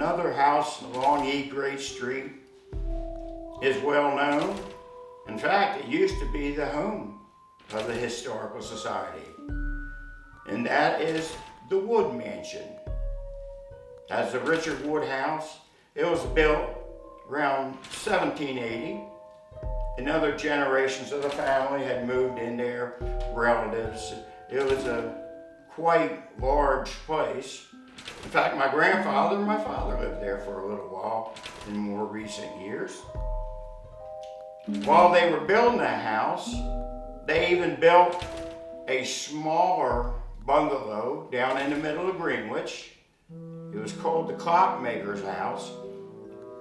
Another house along E. Great Street is well known. In fact, it used to be the home of the Historical Society, and that is the Wood Mansion. That's the Richard Wood House. It was built around 1780, and other generations of the family had moved in there, relatives. It was a quite large place. In fact, my grandfather and my father lived there for a little while in more recent years. While they were building that house, they even built a smaller bungalow down in the middle of Greenwich. It was called the Clockmaker's House,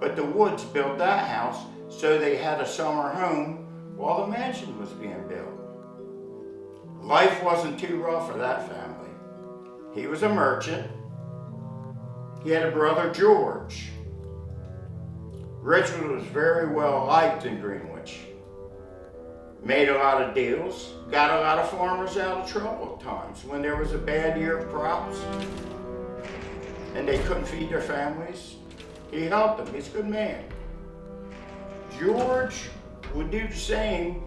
but the Woods built that house so they had a summer home while the mansion was being built. Life wasn't too rough for that family. He was a merchant. He had a brother, George. Richard was very well liked in Greenwich. Made a lot of deals, got a lot of farmers out of trouble at times when there was a bad year of crops and they couldn't feed their families. He helped them. He's a good man. George would do the same,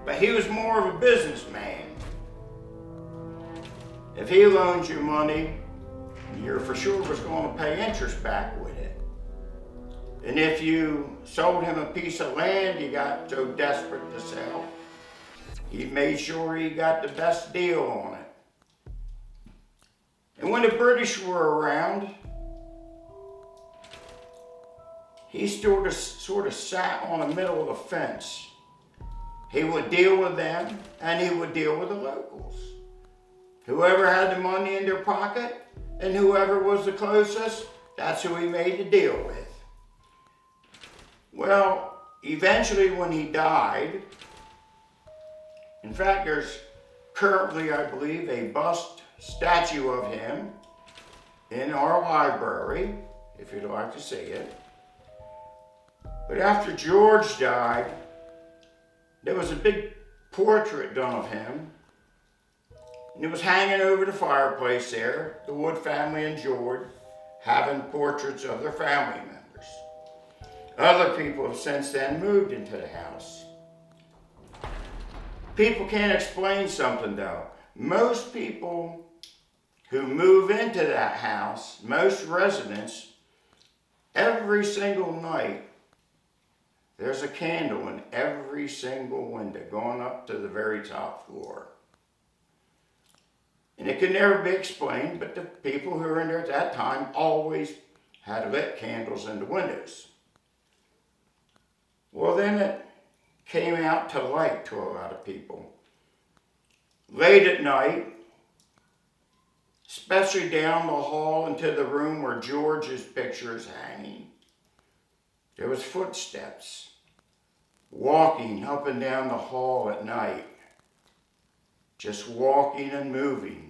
but he was more of a businessman. If he loaned you money, you for sure was going to pay interest back with it. And if you sold him a piece of land you got so desperate to sell, he made sure he got the best deal on it. And when the British were around, he sort of sat on the middle of the fence. He would deal with them and he would deal with the locals. Whoever had the money in their pocket and whoever was the closest, that's who he made the deal with. Well, eventually when he died, in fact, there's currently, I believe, a bust statue of him in our library, if you'd like to see it. But after George died, there was a big portrait done of him, and it was hanging over the fireplace there, the Wood family enjoyed having portraits of their family members. Other people have since then moved into the house. People can't explain something though. Most people who move into that house, most residents, every single night, there's a candle in every single window going up to the very top floor. And it could never be explained, but the people who were in there at that time always had lit candles in the windows. Well, then it came out to light to a lot of people. Late at night, especially down the hall into the room where George's picture is hanging, there was footsteps walking up and down the hall at night, just walking and moving.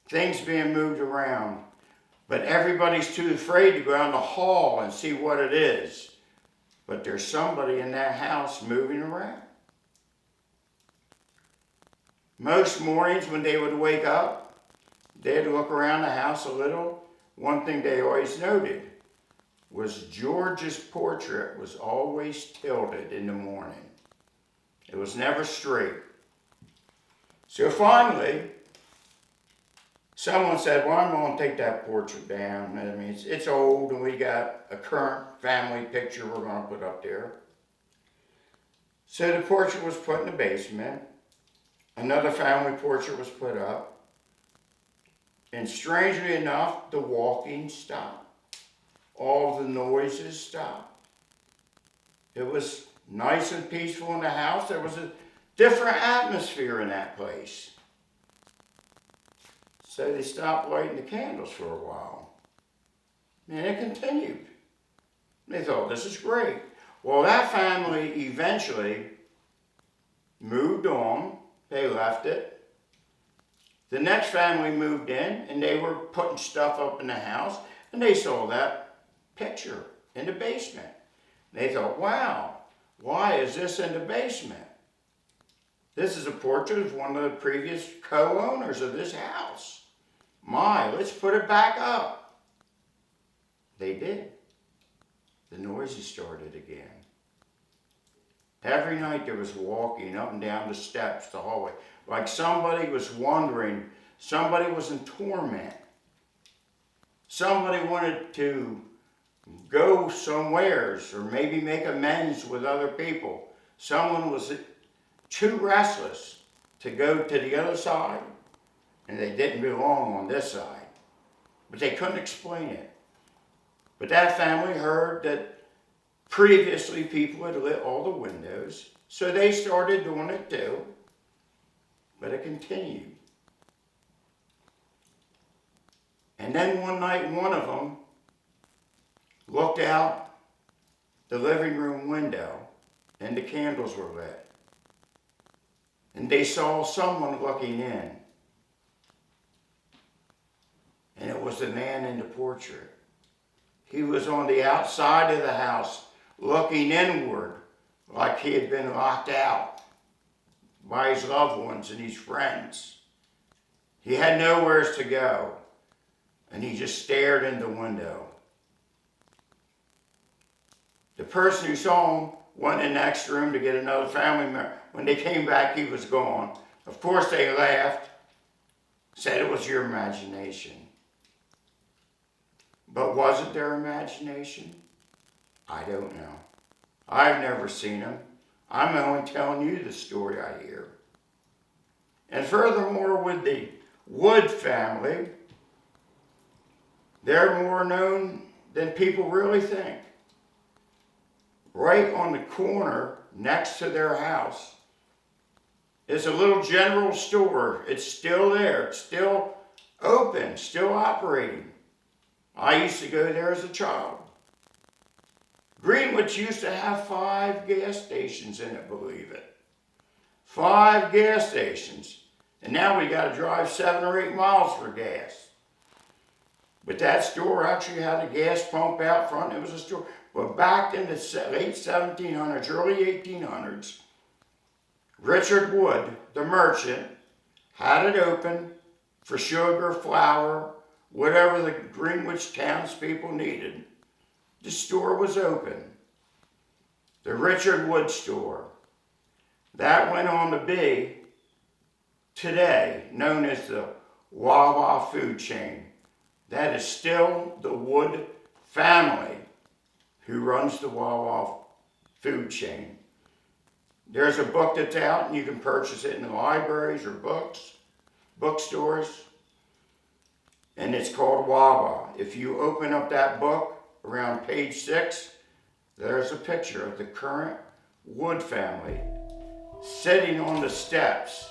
Things being moved around, but everybody's too afraid to go out in the hall and see what it is. But there's somebody in that house moving around. Most mornings when they would wake up, they'd look around the house a little. One thing they always noted was George's portrait was always tilted in the morning. It was never straight. So finally, someone said, well, I'm going to take that portrait down. I mean, it's old and we got a current family picture we're going to put up there. So the portrait was put in the basement. Another family portrait was put up. And strangely enough, the walking stopped. All the noises stopped. It was nice and peaceful in the house. There was a different atmosphere in that place. So they stopped lighting the candles for a while. And it continued. They thought, this is great. Well, that family eventually moved on. They left it. The next family moved in and they were putting stuff up in the house and they saw that picture in the basement. They thought, wow, why is this in the basement? This is a portrait of one of the previous co-owners of this house. My, let's put it back up. They did. The noises started again. Every night there was walking up and down the steps, the hallway, like somebody was wandering, somebody was in torment. Somebody wanted to go somewheres or maybe make amends with other people. Someone was too restless to go to the other side, and they didn't belong on this side. But they couldn't explain it. But that family heard that previously people had lit all the windows, so they started doing it too. But it continued. And then one night, one of them looked out the living room window, and the candles were lit. And they saw someone looking in. And it was the man in the portrait. He was on the outside of the house, looking inward, like he had been locked out by his loved ones and his friends. He had nowhere to go, and he just stared in the window. The person who saw him went in the next room to get another family member. When they came back, he was gone. Of course, they laughed, said it was your imagination. But was it their imagination? I don't know. I've never seen them. I'm only telling you the story I hear. And furthermore, with the Wood family, they're more known than people really think. Right on the corner next to their house is a little general store. It's still there. It's still open, still operating. I used to go there as a child. Greenwich used to have 5 gas stations in it, believe it. 5 gas stations. And now we got to drive 7 or 8 miles for gas. But that store actually had a gas pump out front. It was a store. But back in the late 1700s, early 1800s, Richard Wood, the merchant, had it open for sugar, flour, whatever the Greenwich townspeople needed. The store was open. The Richard Wood store. That went on to be, today, known as the Wawa food chain. That is still the Wood family who runs the Wawa food chain. There's a book that's out, and you can purchase it in the libraries or bookstores. And it's called Wawa. If you open up that book around page 6, there's a picture of the current Wood family sitting on the steps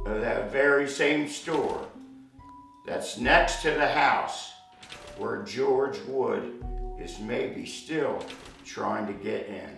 of that very same store that's next to the house where George Wood is maybe still trying to get in.